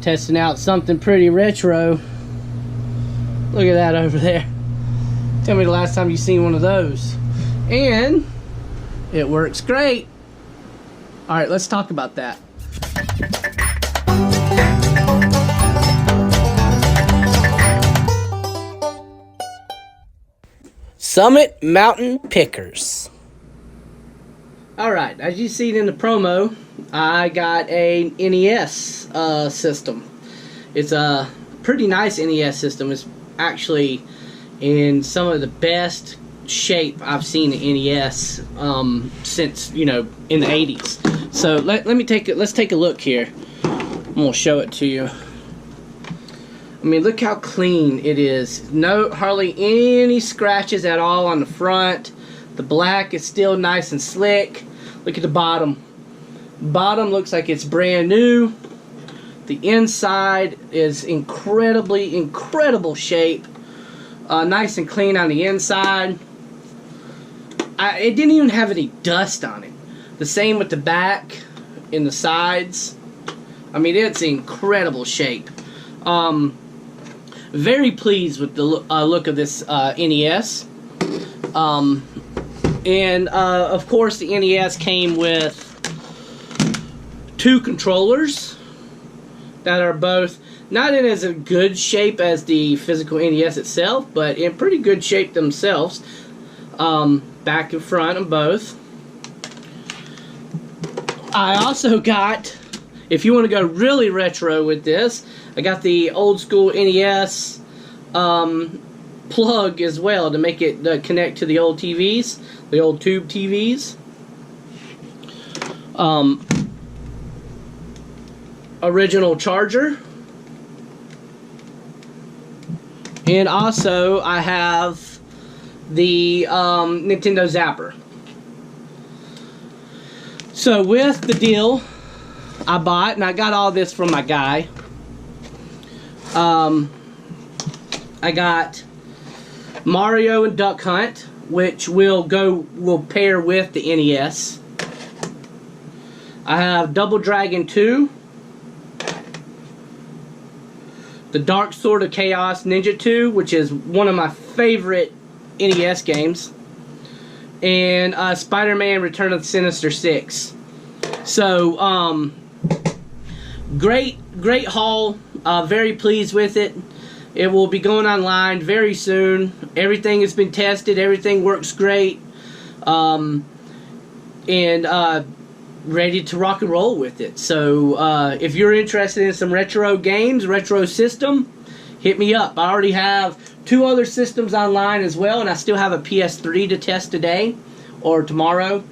Testing out something pretty retro. Look at that over there. Tell me the last time you seen one of those. And it works great. Alright, let's talk about that. Summit Mountain Pickers. Alright, as you seen in the promo, I got a NES system. It's a pretty nice NES system. It's actually in some of the best shape I've seen the NES since, you know, in the 80s. So let's take a look here. I'm gonna show it to you. I mean, look how clean it is. No, hardly any scratches at all on the front. The black is still nice and slick. Look at the bottom. Bottom looks like it's brand new. The inside is incredible shape. Nice and clean on the inside. It didn't even have any dust on it. The same with the back and the sides. I mean, it's incredible shape. Very pleased with the look of this NES. And of course the NES came with 2 controllers that are both not in as a good shape as the physical NES itself, but in pretty good shape themselves. Back and front of both. I also got, if you want to go really retro with this, I got the old school NES plug as well to make it connect to the old TVs, the old tube TVs. Original charger. And also I have the Nintendo Zapper. So with the deal I bought, and I got all this from my guy, I got Mario and Duck Hunt, which will pair with the NES. I have Double Dragon 2, the Dark Sword of Chaos Ninja 2, which is one of my favorite NES games, and Spider-Man Return of the Sinister Six. So great haul. Very pleased with it. It will be going online very soon. Everything has been tested. Everything works great. And ready to rock and roll with it. So if you're interested in some retro games, retro system, hit me up. I already have 2 other systems online as well, and I still have a PS3 to test today or tomorrow,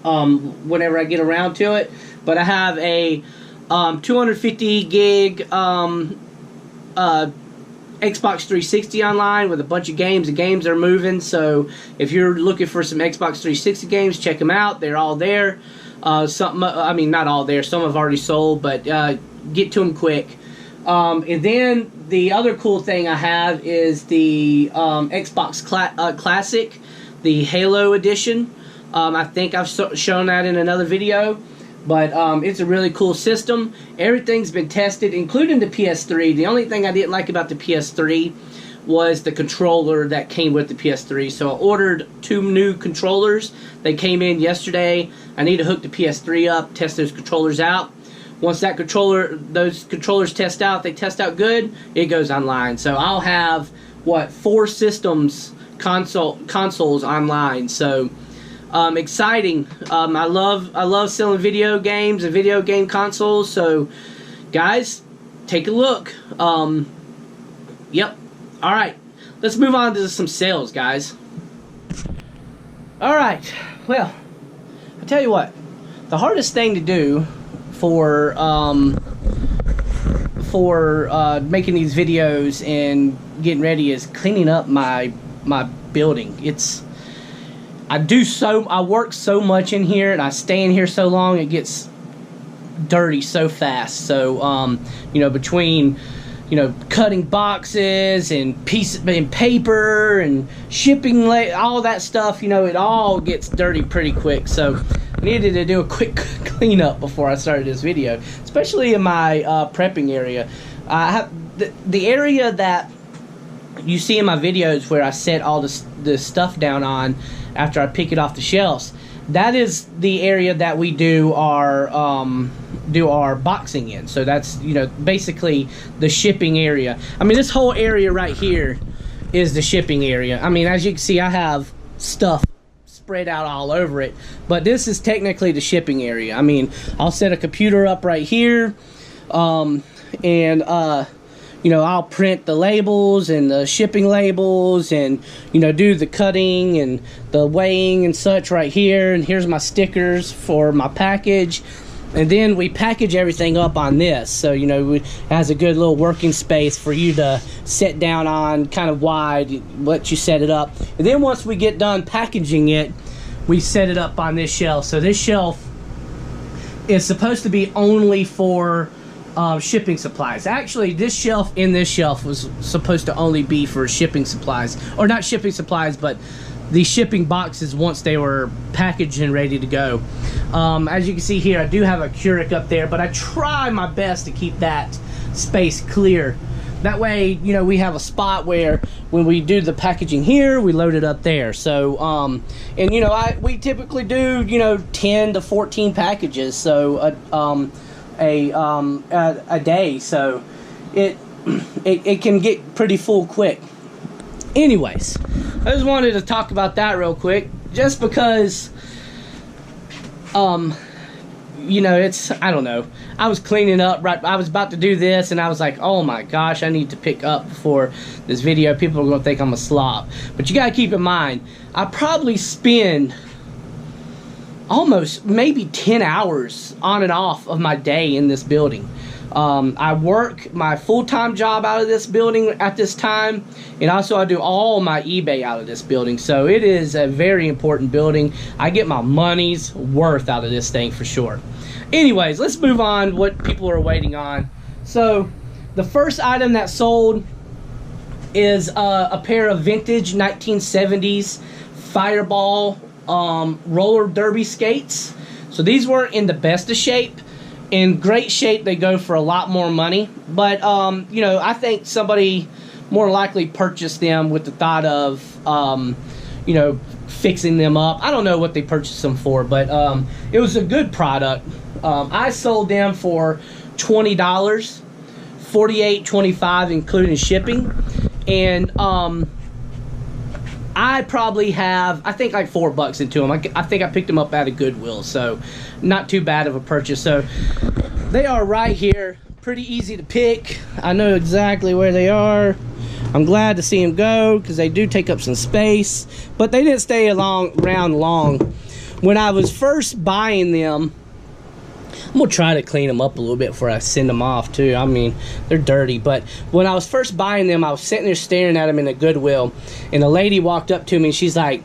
whenever I get around to it. But I have a 250 gig Xbox 360 online with a bunch of games. The games are moving, so if you're looking for some Xbox 360 games, check them out. They're all there. I mean, not all there. Some have already sold, but get to them quick. And then the other cool thing I have is the Xbox Classic, the Halo edition. I think I've shown that in another video. But it's a really cool system. Everything's been tested, including the PS3. The only thing I didn't like about the PS3 was the controller that came with the PS3. So I ordered 2 new controllers. They came in yesterday. I need to hook the PS3 up, test those controllers out. Once those controllers test out, they test out good, it goes online. So I'll have, 4 systems, consoles online. So exciting. I love selling video games and video game consoles. So guys, take a look. Yep. All right, let's move on to some sales, guys. All right. Well, I tell you what, the hardest thing to do for making these videos and getting ready is cleaning up my building. I work so much in here, and I stay in here so long, it gets dirty so fast. So you know, between cutting boxes and pieces and paper and shipping, all that stuff, it all gets dirty pretty quick. So needed to do a quick cleanup before I started this video, especially in my prepping area. I have the area that you see in my videos where I set all the stuff down on after I pick it off the shelves. That is the area that we do our boxing in. So that's, you know, basically the shipping area. I mean, this whole area right here is the shipping area. I mean, as you can see, I have stuff spread out all over it, but this is technically the shipping area. I mean, I'll set a computer up right here, you know, I'll print the labels and the shipping labels and, you know, do the cutting and the weighing and such right here. And here's my stickers for my package. And then we package everything up on this. So, you know, it has a good little working space for you to sit down on, kind of wide, let you set it up. And then once we get done packaging it, we set it up on this shelf. So this shelf is supposed to be only for shipping supplies. Actually, this shelf was supposed to only be for shipping supplies, or not shipping supplies, but the shipping boxes once they were packaged and ready to go. As you can see here, I do have a Keurig up there, but I try my best to keep that space clear. That way, you know, we have a spot where when we do the packaging here, we load it up there. So, and you know, we typically do, you know, 10 to 14 packages. So, a day, so it can get pretty full quick. Anyways, I just wanted to talk about that real quick, just because you know, I don't know, I was cleaning up right, I was about to do this and I was like, oh my gosh, I need to pick up before this video. People are gonna think I'm a slob. But you gotta keep in mind, I probably spend almost maybe 10 hours on and off of my day in this building. I work my full-time job out of this building at this time, and also I do all my eBay out of this building. So it is a very important building. I get my money's worth out of this thing for sure. Anyways, let's move on what people are waiting on. So the first item that sold is a pair of vintage 1970s Fireball roller derby skates. So these weren't in the best of shape. In great shape, they go for a lot more money. But you know, I think somebody more likely purchased them with the thought of you know, fixing them up. I don't know what they purchased them for, but it was a good product. I sold them for $20, $48.25 including shipping, and I probably have, I think, like $4 into them. I think I picked them up at a Goodwill, so not too bad of a purchase. So they are right here, pretty easy to pick. I know exactly where they are. I'm glad to see them go because they do take up some space, but they didn't stay around long. When I was first buying them, I'm gonna try to clean them up a little bit before I send them off too. I mean, they're dirty, but when I was first buying them, I was sitting there staring at them in a Goodwill, and a lady walked up to me and she's like,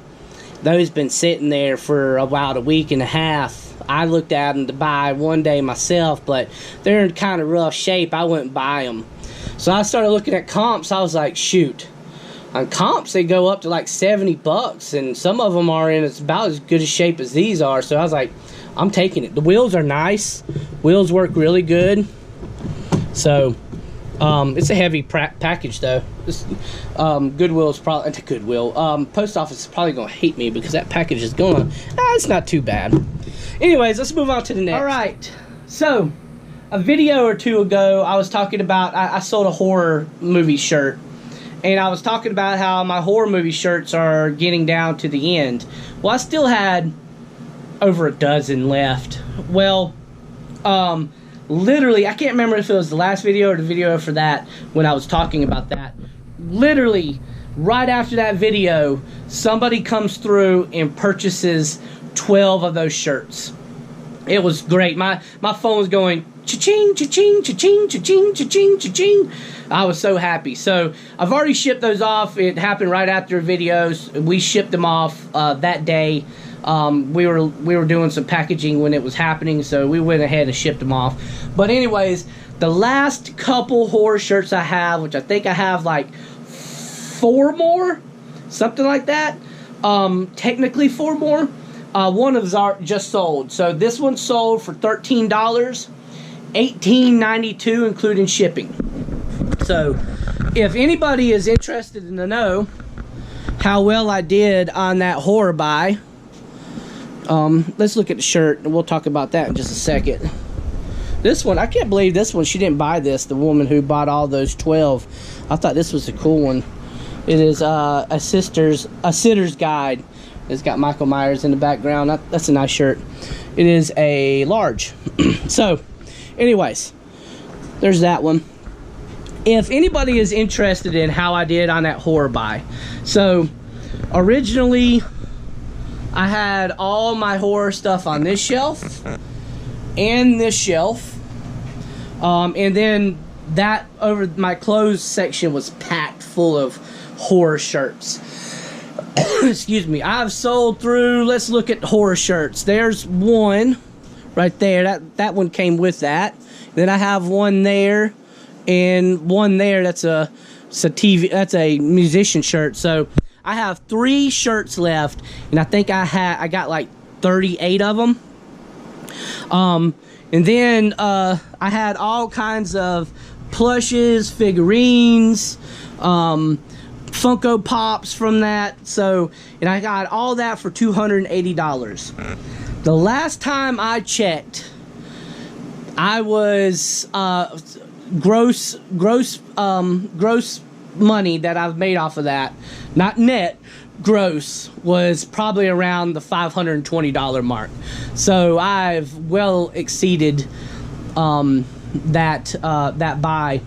those been sitting there for about a week and a half. I looked at them to buy one day myself, but they're in kind of rough shape. I wouldn't buy them. So I started looking at comps. I was like, shoot, on comps they go up to like $70, and some of them are in about as good a shape as these are. So I was like, I'm taking it. The wheels are nice. Wheels work really good. So it's a heavy package though. This Goodwill's probably post office is probably gonna hate me because that package is going. It's not too bad. Anyways, let's move on to the next. All right. So a video or two ago, I was talking about I sold a horror movie shirt, and I was talking about how my horror movie shirts are getting down to the end. Well, I still had over a dozen left. Well, literally, I can't remember if it was the last video or the video for that when I was talking about that. Literally, right after that video, somebody comes through and purchases 12 of those shirts. It was great. My phone was going cha-ching, cha-ching, cha-ching, cha-ching, cha-ching, cha-ching. I was so happy. So I've already shipped those off. It happened right after videos. We shipped them off that day. We were doing some packaging when it was happening, so we went ahead and shipped them off. But anyways, the last couple horror shirts I have, which I think I have like 4 more, something like that. Technically 4 more. One of them just sold. So this one sold for $13, $18.92 including shipping. So if anybody is interested in to know how well I did on that horror buy, let's look at the shirt and we'll talk about that in just a second. This one, I can't believe this one, she didn't buy this, the woman who bought all those 12. I thought this was a cool one. It is a sitter's guide. It's got Michael Myers in the background. That's a nice shirt. It is a large. So, anyways, there's that one. If anybody is interested in how I did on that horror buy, so originally I had all my horror stuff on this shelf and this shelf, and then that over my clothes section was packed full of horror shirts. Excuse me. I've sold through, let's look at horror shirts. There's one right there. That one came with that. Then I have one there and one there. That's a musician shirt. So I have 3 shirts left, and I think I got like 38 of them. And then I had all kinds of plushes, figurines, Funko Pops from that. So, and I got all that for $280. The last time I checked, I was gross money that I've made off of that, not net, gross, was probably around the $520 mark. So I've well exceeded that buy.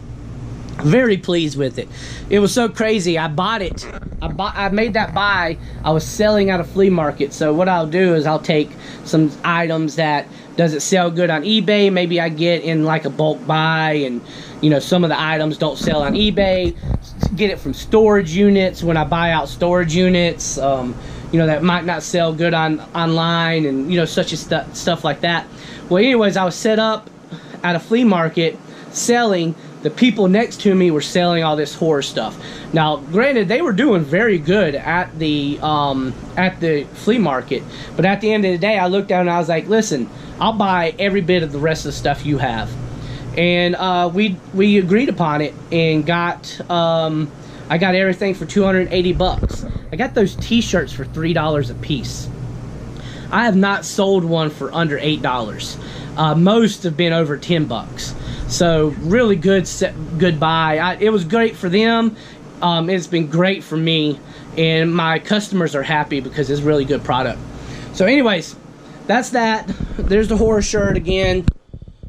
Very pleased with it. It was so crazy. I bought it. I made that buy. I was selling at a flea market. So what I'll do is I'll take some items that doesn't sell good on eBay. Maybe I get in like a bulk buy, and you know, some of the items don't sell on eBay. Get it from storage units when I buy out storage units. You know, that might not sell good online, and you know, such as stuff like that. Well, anyways, I was set up at a flea market selling. The people next to me were selling all this horror stuff. Now, granted, they were doing very good at the flea market, but at the end of the day, I looked down and I was like, listen, I'll buy every bit of the rest of the stuff you have. And we agreed upon it and got I got everything for $280. I got those t-shirts for $3 a piece. I have not sold one for under $8. Most have been over $10. So really good buy. It was great for them. It's been great for me, and my customers are happy because it's really good product. So anyways, that's that. There's the horror shirt again,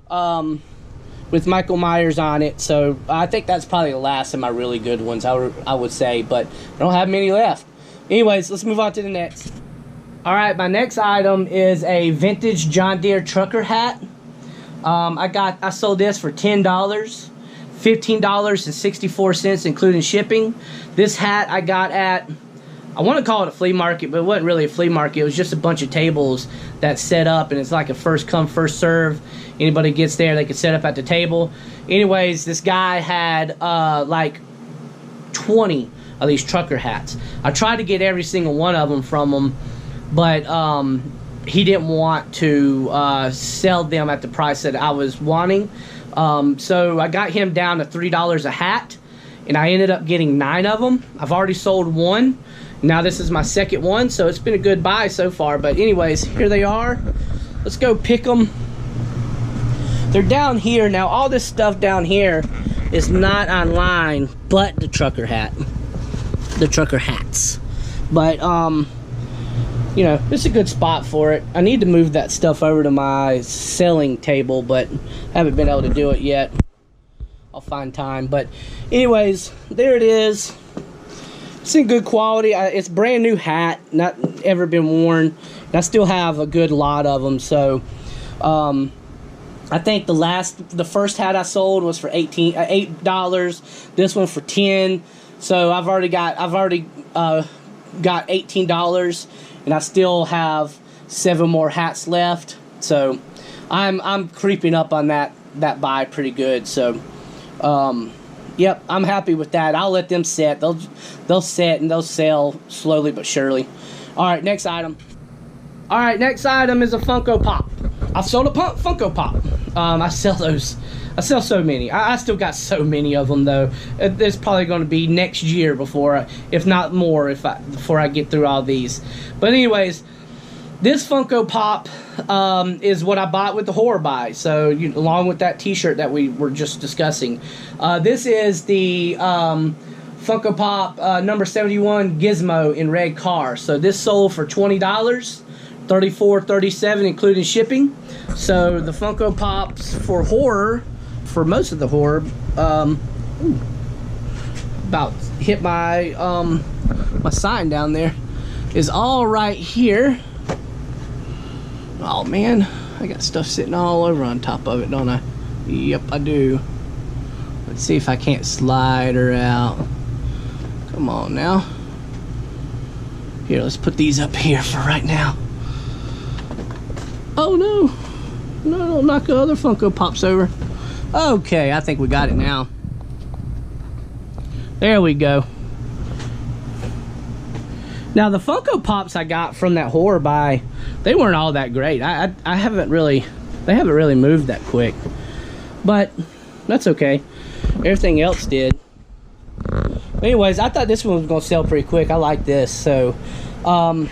with Michael Myers on it. So I think that's probably the last of my really good ones, I would say, but I don't have many left. Anyways, let's move on to the next. All right, my next item is a vintage John Deere trucker hat. I sold this for $10, $15.64 including shipping. This hat I got at, I want to call it a flea market, but it wasn't really a flea market. It was just a bunch of tables that set up, and it's like a first come first serve. Anybody gets there, they can set up at the table. Anyways, this guy had like 20 of these trucker hats. I tried to get every single one of them from him, but he didn't want to sell them at the price that I was wanting. So I got him down to $3 a hat, and I ended up getting 9 of them. I've already sold one. Now this is my second one, so it's been a good buy so far. But anyways, here they are. Let's go pick them. They're down here. Now all this stuff down here is not online, but the trucker hat. The trucker hats. But you know, it's a good spot for it. I need to move that stuff over to my selling table, but haven't been able to do it yet. I'll find time. But anyways, there it is. It's in good quality. It's a brand new hat, not ever been worn. And I still have a good lot of them. So I think the first hat I sold was for $8. This one for $10. So I've already got $18, and I still have 7 more hats left. So I'm creeping up on that buy pretty good. So yep, I'm happy with that. I'll let them set. They'll set and they'll sell slowly but surely. All right, next item. All right, next item is a Funko Pop. I've sold a Funko Pop. I sell those. I sell so many. I still got so many of them though. There's probably going to be next year before, if not more, before I get through all these. But anyways, this Funko Pop is what I bought with the horror buy. So along with that T-shirt that we were just discussing, this is the Funko Pop number 71 Gizmo in red car. So this sold for $20, $34.37 including shipping. So the Funko Pops for horror, for most of the horror, about hit my my sign down there, is all right here. Oh man, I got stuff sitting all over on top of it, don't I? Yep, I do. Let's see if I can't slide her out. Come on now. Here, let's put these up here for right now. Oh no. No, don't knock the other Funko Pops over. Okay, I think we got it now. There we go. Now the Funko Pops I got from that horror buy, they weren't all that great. I haven't really, they haven't really moved that quick. But that's okay. Everything else did. Anyways, I thought this one was gonna sell pretty quick. I like this. So I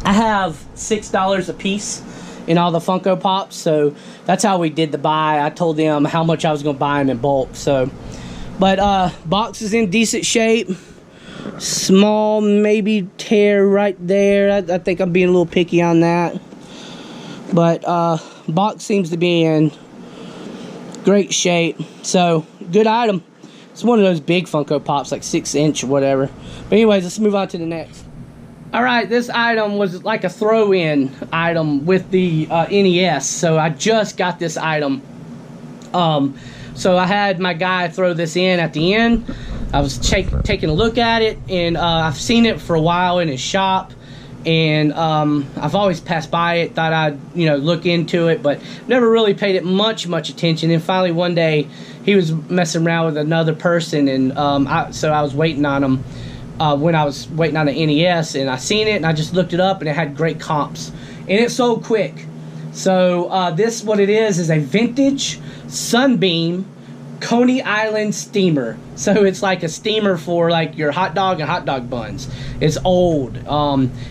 have $6 a piece in all the Funko Pops, so that's how we did the buy. I told them how much I was gonna buy them in bulk. So, but box is in decent shape. Small maybe tear right there. I think I'm being a little picky on that, but box seems to be in great shape. So good item. It's one of those big Funko Pops, like 6-inch or whatever. But anyways, let's move on to the next. Alright, this item was like a throw-in item with the NES, so I just got this item. So I had my guy throw this in at the end. I was taking a look at it, and I've seen it for a while in his shop, and I've always passed by it, thought I'd look into it, but never really paid it much attention. And finally one day he was messing around with another person, and so I was waiting on him. When I was waiting on the NES, and I seen it and I just looked it up, and it had great comps and it sold quick. So this, what it is a vintage Sunbeam Coney Island steamer. So it's like a steamer for like your hot dog and hot dog buns. It's old.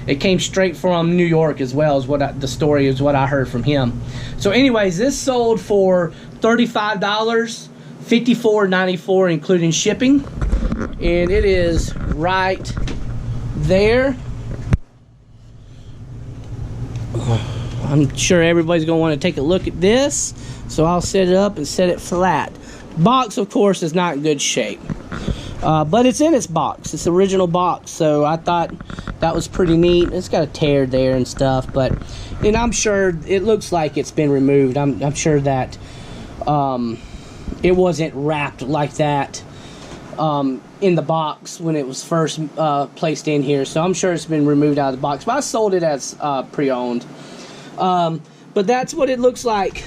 It came straight from New York as well, is what the story is, what I heard from him. So anyways, this sold for $35, $54.94 including shipping. And it is right there. I'm sure everybody's going to want to take a look at this, so I'll set it up and set it flat. Box, of course, is not in good shape, but it's in its box. It's the original box, so I thought that was pretty neat. It's got a tear there and stuff, but and I'm sure it looks like it's been removed. I'm sure that it wasn't wrapped like that in the box when it was first placed in here, so I'm sure it's been removed out of the box, but I sold it as pre-owned. But that's what it looks like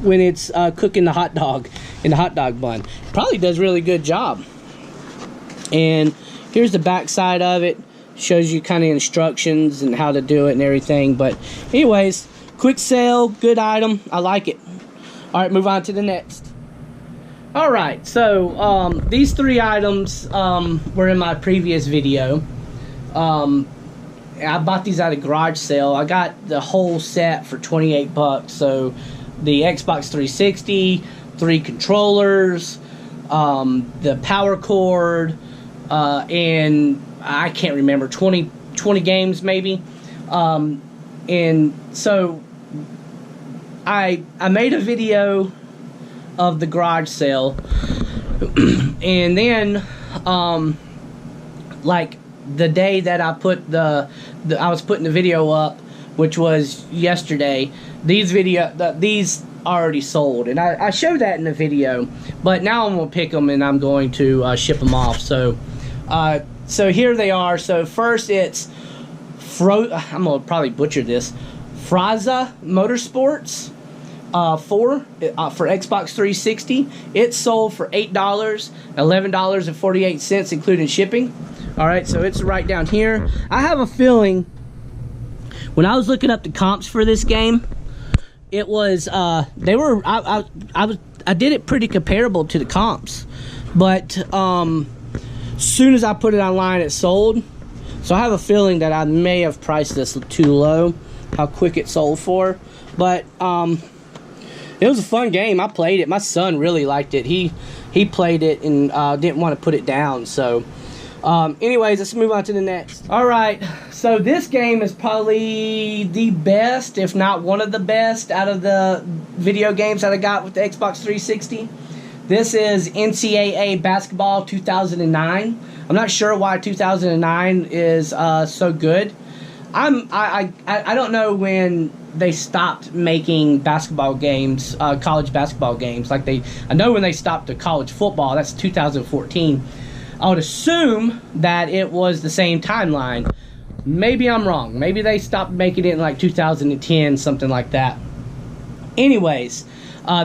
when it's cooking the hot dog in the hot dog bun. Probably does a really good job. And here's the back side of it. Shows you kind of instructions and how to do it and everything. But anyways, quick sale, good item. I like it. All right, move on to the next. Alright, so these three items were in my previous video. I bought these at a garage sale. I got the whole set for 28 bucks. So the Xbox 360, 3 controllers, the power cord, and I can't remember, 20 games maybe. And so I made a video of the garage sale, and then like the day that I put I was putting the video up, which was yesterday, these already sold, and I showed that in the video, but now I'm gonna pick them and I'm going to ship them off. So so here they are. So first it's I'm gonna probably butcher this, Fraza Motorsports 4 for Xbox 360. It sold for $8, $11.48 including shipping. Alright, so it's right down here. I have a feeling when I was looking up the comps for this game, it was they were I did it pretty comparable to the comps, but soon as I put it online, it sold. So I have a feeling that I may have priced this too low, how quick it sold for. But it was a fun game. I played it. My son really liked it. He played it and didn't want to put it down. So anyways, let's move on to the next. Alright, so this game is probably the best, if not one of the best, out of the video games that I got with the Xbox 360. This is NCAA Basketball 2009. I'm not sure why 2009 is so good. I don't know when they stopped making basketball games, college basketball games. Like I know when they stopped the college football. That's 2014. I would assume that it was the same timeline. Maybe I'm wrong. Maybe they stopped making it in like 2010, something like that. Anyways,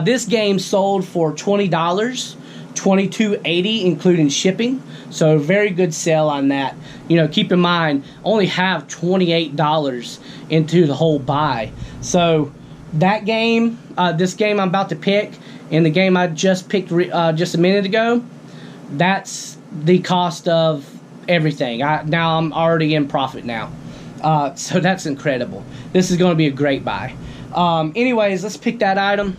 this game sold for $20, $22.80 including shipping. So very good sale on that. You know, keep in mind, only have $28 into the whole buy. So that game, this game I'm about to pick, and the game I just picked just a minute ago, that's the cost of everything. Now I'm already in profit now. So that's incredible. This is going to be a great buy. Anyways, let's pick that item.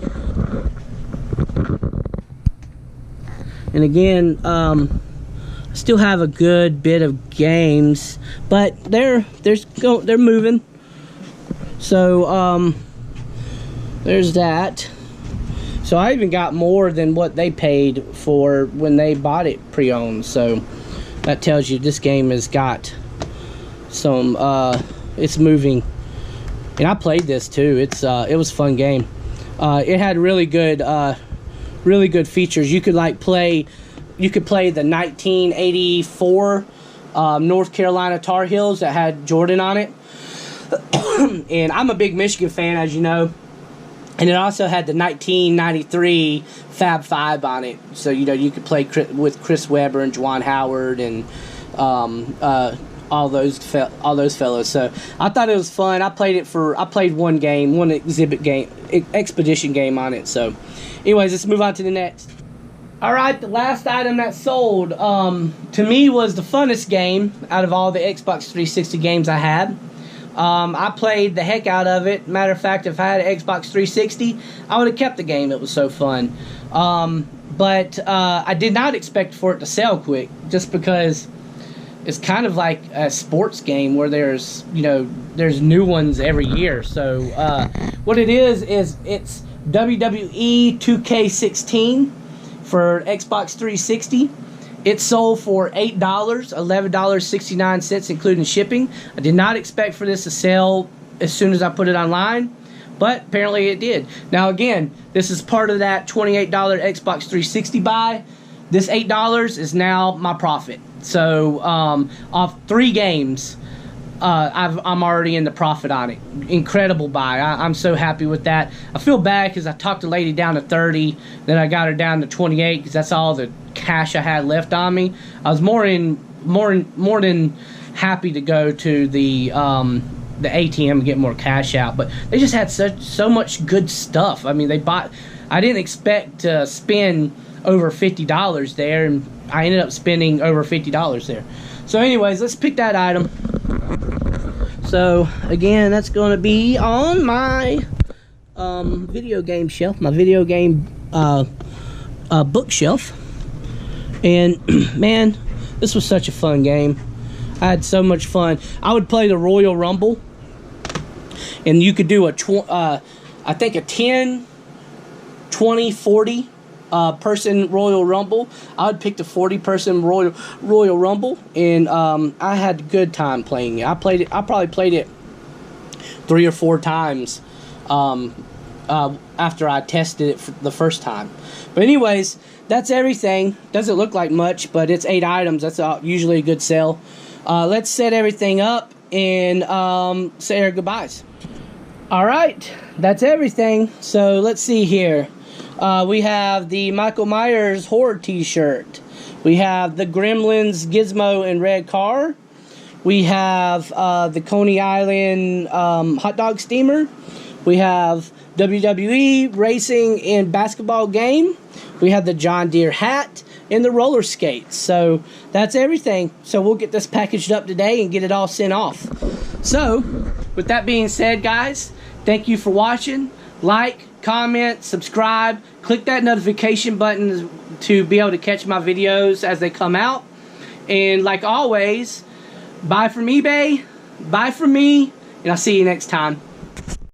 And again, still have a good bit of games, but they're moving. So there's that. So I even got more than what they paid for when they bought it pre-owned. So that tells you this game has got some. It's moving, and I played this too. It was a fun game. It had really good features. You could play the 1984 North Carolina Tar Heels that had Jordan on it. And I'm a big Michigan fan, as you know. And it also had the 1993 Fab Five on it. So, you know, you could play with Chris Webber and Juwan Howard and all those fellows. So I thought it was fun. I played one expedition game on it. So anyways, let's move on to the next. Alright, the last item that sold to me was the funnest game out of all the Xbox 360 games I had. I played the heck out of it. Matter of fact, if I had an Xbox 360, I would have kept the game. It was so fun. But I did not expect for it to sell quick, just because it's kind of like a sports game where there's new ones every year. So what it is it's WWE 2K16 for Xbox 360. It sold for $8, $11.69 including shipping. I did not expect for this to sell as soon as I put it online, but apparently it did. Now again, this is part of that $28 Xbox 360 buy. This $8 is now my profit. So off 3 games, I'm already in the profit on it. Incredible buy. I'm so happy with that. I feel bad because I talked the lady down to 30, then I got her down to 28 because that's all the cash I had left on me. I was more than happy to go to the ATM and get more cash out, but they just had so much good stuff. I mean, I didn't expect to spend over $50 there, and I ended up spending over $50 there. So anyways, let's pick that item. So again, that's going to be on my video game shelf, my video game bookshelf. And man, this was such a fun game. I had so much fun. I would play the Royal Rumble, and you could do I think a 10, 20, 40 person Royal Rumble. I would pick the 40-person Royal Rumble, and I had a good time playing it. I probably played it 3 or 4 times after I tested it for the first time. But anyways, that's everything. Doesn't look like much, but it's 8 items. That's usually a good sale. Let's set everything up and say our goodbyes. Alright, that's everything. So let's see here. We have the Michael Myers horror t-shirt. We have the Gremlins Gizmo and Red Car. We have the Coney Island hot dog steamer. We have WWE racing and basketball game. We have the John Deere hat and the roller skates. So that's everything. So we'll get this packaged up today and get it all sent off. So with that being said, guys, thank you for watching. Like, comment, subscribe, click that notification button to be able to catch my videos as they come out. And like always, buy from eBay, buy from me, and I'll see you next time.